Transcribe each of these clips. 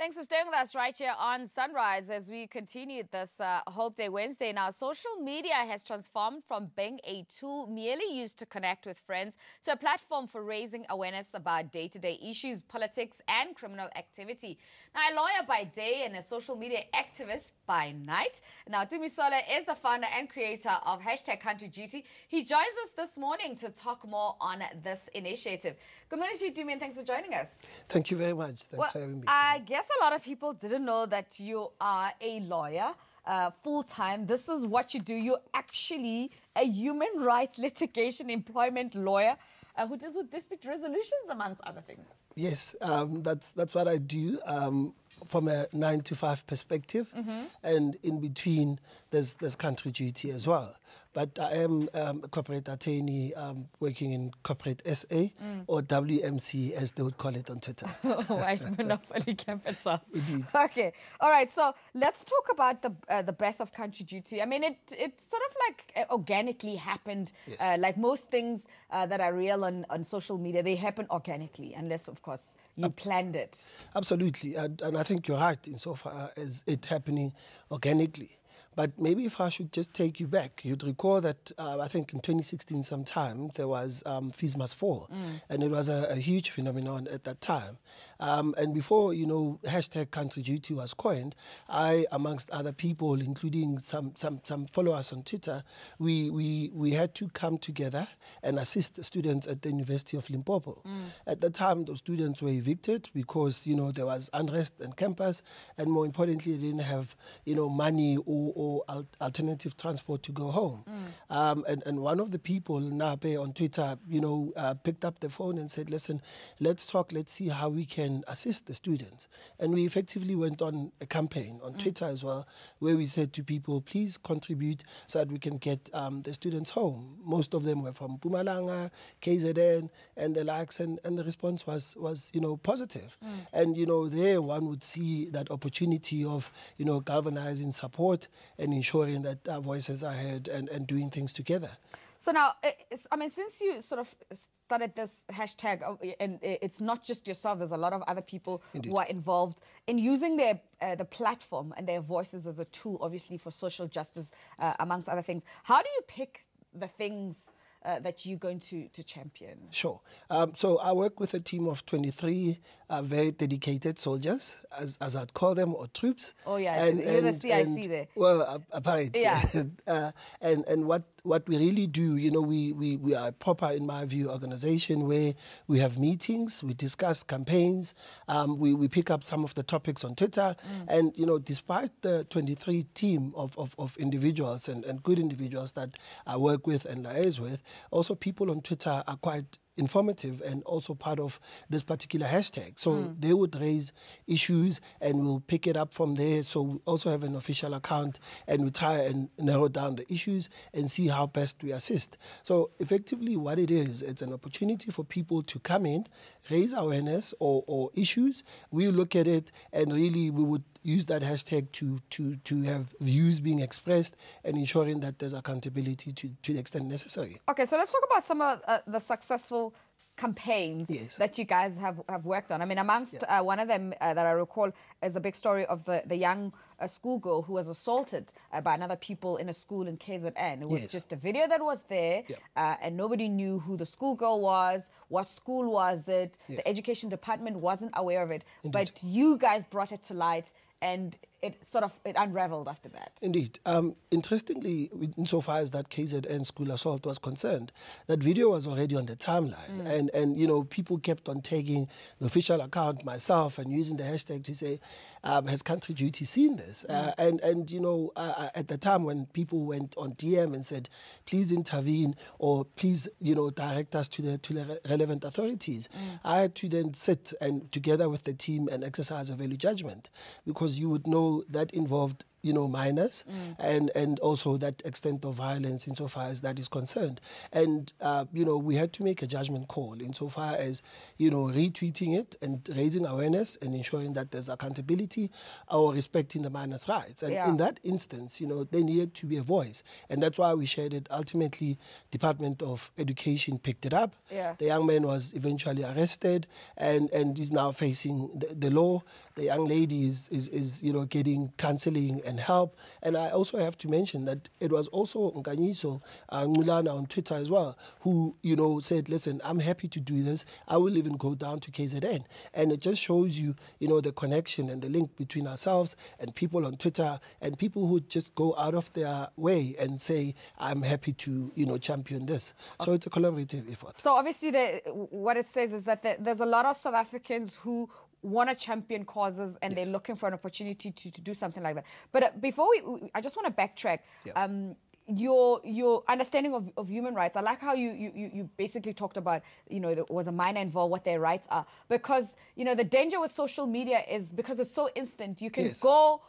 Thanks for staying with us right here on Sunrise as we continue this Hope Day Wednesday. Now, social media has transformed from being a tool merely used to connect with friends to a platform for raising awareness about day-to-day issues, politics, and criminal activity. Now, a lawyer by day and a social media activist by night. Now, Tumisole is the founder and creator of #CountryDuty. He joins us this morning to talk more on this initiative. Good morning to you, Tumi, and thanks for joining us. Thank you very much. Thanks for having me. I guess a lot of people didn't know that you are a lawyer full-time. This is what you do. You're actually a human rights litigation employment lawyer who deals with dispute resolutions, amongst other things. Yes, that's what I do from a 9-to-5 perspective. And in between, there's CountryDuty as well. But I am a corporate attorney working in corporate SA or WMC, as they would call it on Twitter. Right, Monopoly Capital. Indeed. Okay, all right. So let's talk about the birth of CountryDuty. I mean, it sort of like organically happened. Yes. Like most things that are real on social media, they happen organically, unless, of course, you planned it. Absolutely, and I think you're right insofar as it happening organically. But maybe if I should just take you back, you'd recall that I think in 2016 sometime there was Fees Must Fall, and it was a huge phenomenon at that time. And before, #CountryDuty was coined, I, amongst other people, including some followers on Twitter, we had to come together and assist the students at the University of Limpopo. At the time, those students were evicted because, there was unrest on campus, and more importantly, they didn't have, money or alternative transport to go home. And one of the people, Nape, on Twitter, picked up the phone and said, listen, let's talk, let's see how we can assist the students. And we effectively went on a campaign on Twitter as well, where we said to people, please contribute so that we can get the students home. Most of them were from Mpumalanga, KZN, and the likes, and the response was positive. And, there one would see that opportunity of, galvanizing support and ensuring that our voices are heard and doing things together. So now, since you sort of started this hashtag, and it's not just yourself, there's a lot of other people Indeed. who are involved in using the platform and their voices as a tool, obviously, for social justice, amongst other things. How do you pick the things that you're going to champion? Sure. So I work with a team of 23 very dedicated soldiers, as I'd call them, or troops. Oh, yeah, you're the CIC there. Well, apparently. Yeah. and what we really do, we are a proper, in my view, organization where we have meetings, we discuss campaigns, we pick up some of the topics on Twitter, and, despite the 23 team of individuals and good individuals that I work with and liaise with, also people on Twitter are quite informative and also part of this particular hashtag. So they would raise issues and we'll pick it up from there. So we also have an official account and we try and narrow down the issues and see how best we assist. So effectively what it is, it's an opportunity for people to come in, raise awareness or issues. We look at it and really we would use that hashtag to have views being expressed and ensuring that there's accountability to the extent necessary. Okay, so let's talk about some of the successful campaigns that you guys have worked on. I mean, amongst one of them that I recall is a big story of the young schoolgirl who was assaulted by another people in a school in KZN. It was just a video that was there, and nobody knew who the schoolgirl was, what school was it, the education department wasn't aware of it. Indeed. But you guys brought it to light, and it unraveled after that. Indeed. Interestingly, insofar as that KZN school assault was concerned, that video was already on the timeline. And people kept on tagging the official account, myself, and using the hashtag to say, has CountryDuty seen this? And at the time when people went on DM and said, please intervene or please, direct us to the relevant authorities, I had to then sit and together with the team and exercise a value judgment, because you would know that involved minors, and also that extent of violence insofar as that is concerned. And, we had to make a judgment call insofar as, retweeting it and raising awareness and ensuring that there's accountability or respecting the minors' rights. And in that instance, there needed to be a voice. And that's why we shared it. Ultimately, Department of Education picked it up. Yeah. The young man was eventually arrested and is now facing the law. The young lady is getting counseling and help. And I also have to mention that it was also Nkanyiso Ngulana on Twitter as well, who, said, listen, I'm happy to do this. I will even go down to KZN. And it just shows you, the connection and the link between ourselves and people on Twitter and people who just go out of their way and say, I'm happy to, champion this. So it's a collaborative effort. So obviously what it says is that there's a lot of South Africans who want to champion causes and they're looking for an opportunity to do something like that. But before I just want to backtrack. Yeah. Your understanding of human rights. I like how you basically talked about, there was a minor involved, what their rights are. Because, the danger with social media is because it's so instant. You can go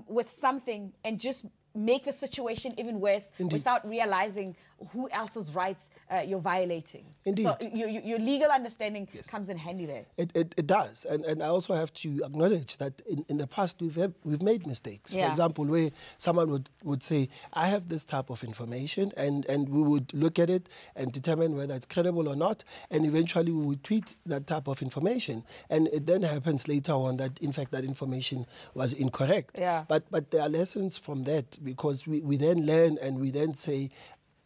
with something and just make the situation even worse without realizing who else's rights you're violating. Indeed. So your legal understanding comes in handy there. It does. And I also have to acknowledge that in the past we've made mistakes. For example, where someone would say, I have this type of information, and we would look at it and determine whether it's credible or not, and eventually we would tweet that type of information. And it then happens later on that, in fact, that information was incorrect. Yeah. But there are lessons from that, because we then learn and we then say,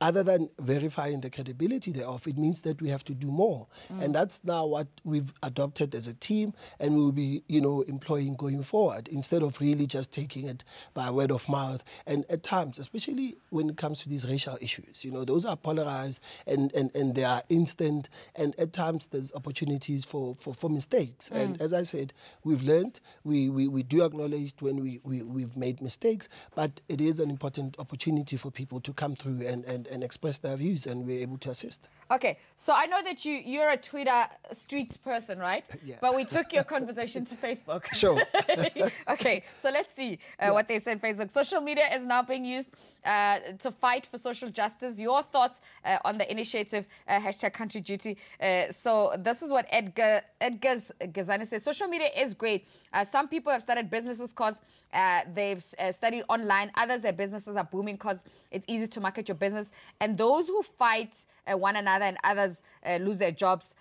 other than verifying the credibility thereof, it means that we have to do more. And that's now what we've adopted as a team, and we'll be, employing going forward, instead of really just taking it by word of mouth. And at times, especially when it comes to these racial issues, those are polarized and they are instant, and at times there's opportunities for mistakes. And as I said, we've learned, we do acknowledge when we've made mistakes, but it is an important opportunity for people to come through and express their views, and we're able to assist. Okay, so I know that you're a Twitter streets person, right? Yeah. But we took your conversation to Facebook. Sure. Okay, so let's see what they said. Facebook. Social media is now being used to fight for social justice. Your thoughts on the initiative, #CountryDuty. So this is what Edgar Gazani says. Social media is great. Some people have started businesses because they've studied online. Others, their businesses are booming because it's easy to market your business. And those who fight one another and others lose their jobs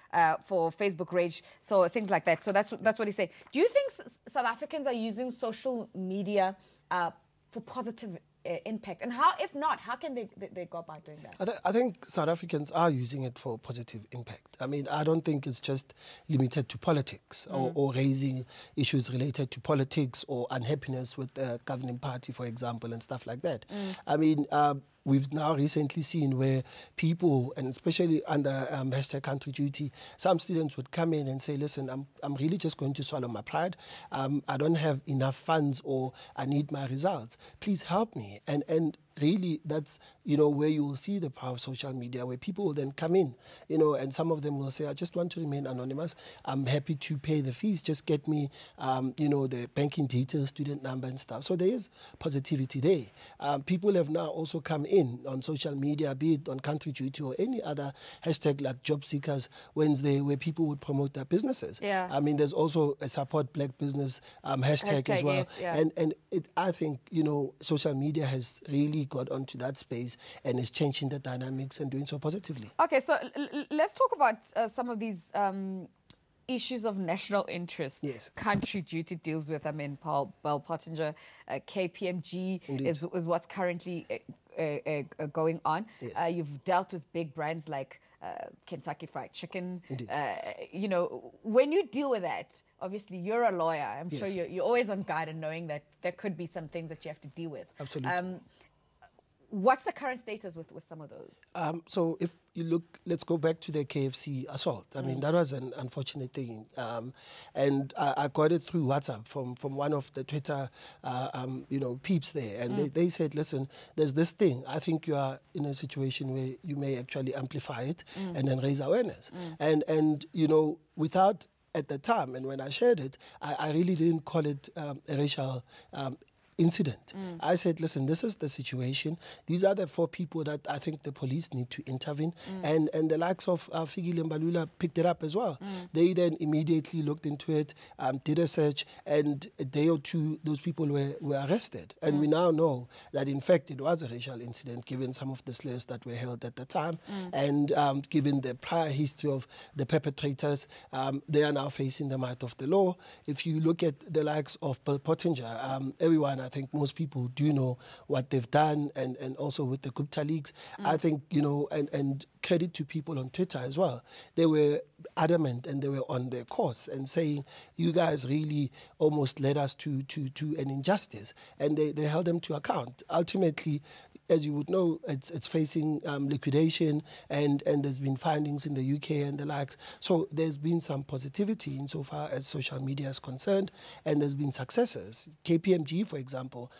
for Facebook rage. So things like that. So that's what he's saying. Do you think South Africans are using social media for positive impact? And how, if not, how can they go about doing that? I think South Africans are using it for positive impact. I mean, I don't think it's just limited to politics or raising issues related to politics or unhappiness with the governing party, for example, and stuff like that. I mean, we've now recently seen where people, and especially under #CountryDuty, some students would come in and say, listen, I'm really just going to swallow my pride. I don't have enough funds, or I need my results. Please help me. And really, that's, where you will see the power of social media, where people will then come in, and some of them will say, I just want to remain anonymous. I'm happy to pay the fees. Just get me, the banking details, student number and stuff. So there is positivity there. People have now also come in on social media, be it on CountryDuty or any other hashtag like Job Seekers Wednesday, where people would promote their businesses. Yeah. I mean, there's also a Support Black Business hashtag as well. Yes, yeah. And I think, social media has really got onto that space and is changing the dynamics and doing so positively. Okay, so let's talk about some of these issues of national interest. Yes. CountryDuty deals with. I mean, Paul Bell Pottinger, KPMG is what's currently going on. Yes. You've dealt with big brands like Kentucky Fried Chicken. Indeed. When you deal with that, obviously you're a lawyer. I'm Yes. sure you're always on guard and knowing that there could be some things that you have to deal with. Absolutely. What's the current status with some of those? So if you look, let's go back to the KFC assault. I mean, that was an unfortunate thing. And I got it through WhatsApp from one of the Twitter, peeps there. And they said, listen, there's this thing. I think you are in a situation where you may actually amplify it and then raise awareness. And without, at the time, and when I shared it, I really didn't call it a racial incident. I said, listen, this is the situation. These are the 4 people that I think the police need to intervene. And the likes of Figile and Balula picked it up as well. They then immediately looked into it, did a search, and a day or two, those people were arrested. And we now know that, in fact, it was a racial incident, given some of the slurs that were held at the time. And given the prior history of the perpetrators, they are now facing the might of the law. If you look at the likes of Bill Pottinger, everyone, I think most people do know what they've done, and also with the Gupta leaks. I think, and credit to people on Twitter as well. They were adamant and they were on their course and saying, you guys really almost led us to an injustice. And they held them to account. Ultimately, as you would know, it's facing liquidation, and there's been findings in the UK and the likes. So there's been some positivity insofar as social media is concerned, and there's been successes. KPMG, for example,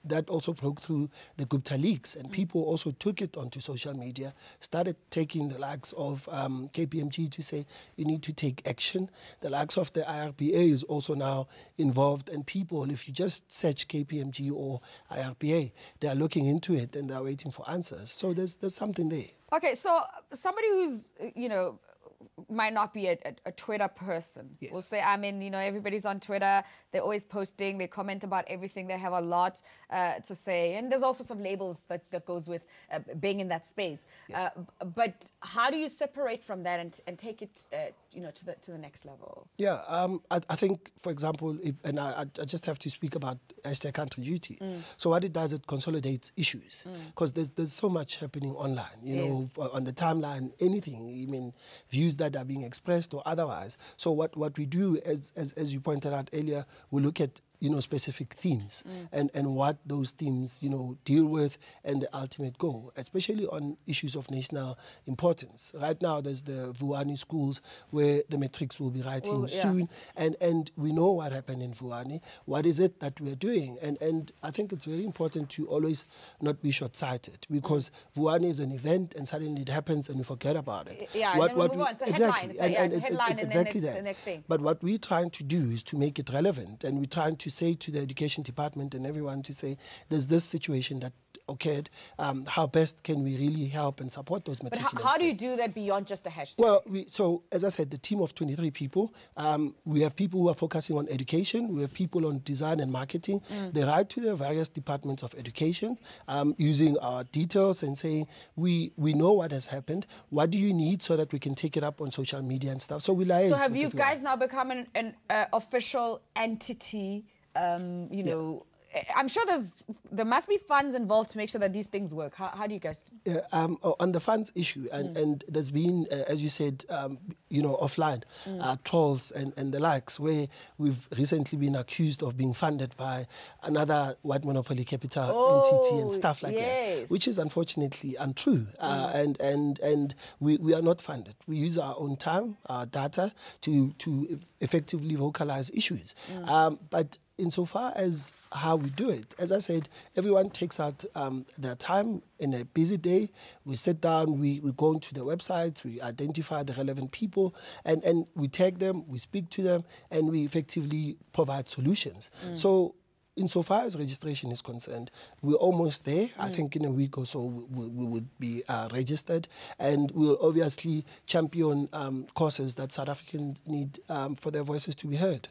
that also broke through the Gupta leaks, and people also took it onto social media, started taking the likes of KPMG to say, you need to take action. The likes of the IRPA is also now involved, and people, if you just search KPMG or IRPA, they are looking into it and they're waiting for answers. So there's something there. Okay, so somebody who's, might not be a Twitter person. Yes. Will say, everybody's on Twitter. They're always posting. They comment about everything. They have a lot to say. And there's also some labels that goes with being in that space. Yes. But how do you separate from that and take it, to the next level? Yeah, I think, for example, I just have to speak about #CountryDuty. So what it does, it consolidates issues, because there's so much happening online, on the timeline, anything, views that are being expressed or otherwise. So what we do, as you pointed out earlier, we look at specific themes and what those themes, deal with, and the ultimate goal, especially on issues of national importance. Right now, there's the Vuani schools where the matrics will be writing soon, and we know what happened in Vuani. What is it that we're doing? And I think it's very important to always not be short-sighted, because Vuani is an event and suddenly it happens and we forget about it. Yeah, and then we move on. It's a headline. It's exactly that. The next thing. But what we're trying to do is to make it relevant, and we're trying to say to the education department and everyone to say, there's this situation that occurred. How best can we really help and support those matriculants? But how do you do that beyond just a hashtag? Well, so as I said, the team of 23 people, we have people who are focusing on education. We have people on design and marketing. They write to the various departments of education using our details and saying, we know what has happened. What do you need so that we can take it up on social media and stuff? So we liaise. So have you guys now become an official entity? I'm sure there must be funds involved to make sure that these things work. How do you guys? On the funds issue, and there's been, as you said, offline trolls and the likes, where we've recently been accused of being funded by another white monopoly capital entity and stuff like that, which is unfortunately untrue. And we are not funded. We use our own time, our data, to effectively vocalize issues. But insofar as how we do it, as I said, everyone takes out their time in a busy day. We sit down, we go into the websites, we identify the relevant people, and we tag them, we speak to them, and we effectively provide solutions. So insofar as registration is concerned, we're almost there. I think in a week or so we would be registered, and we'll obviously champion causes that South Africans need for their voices to be heard.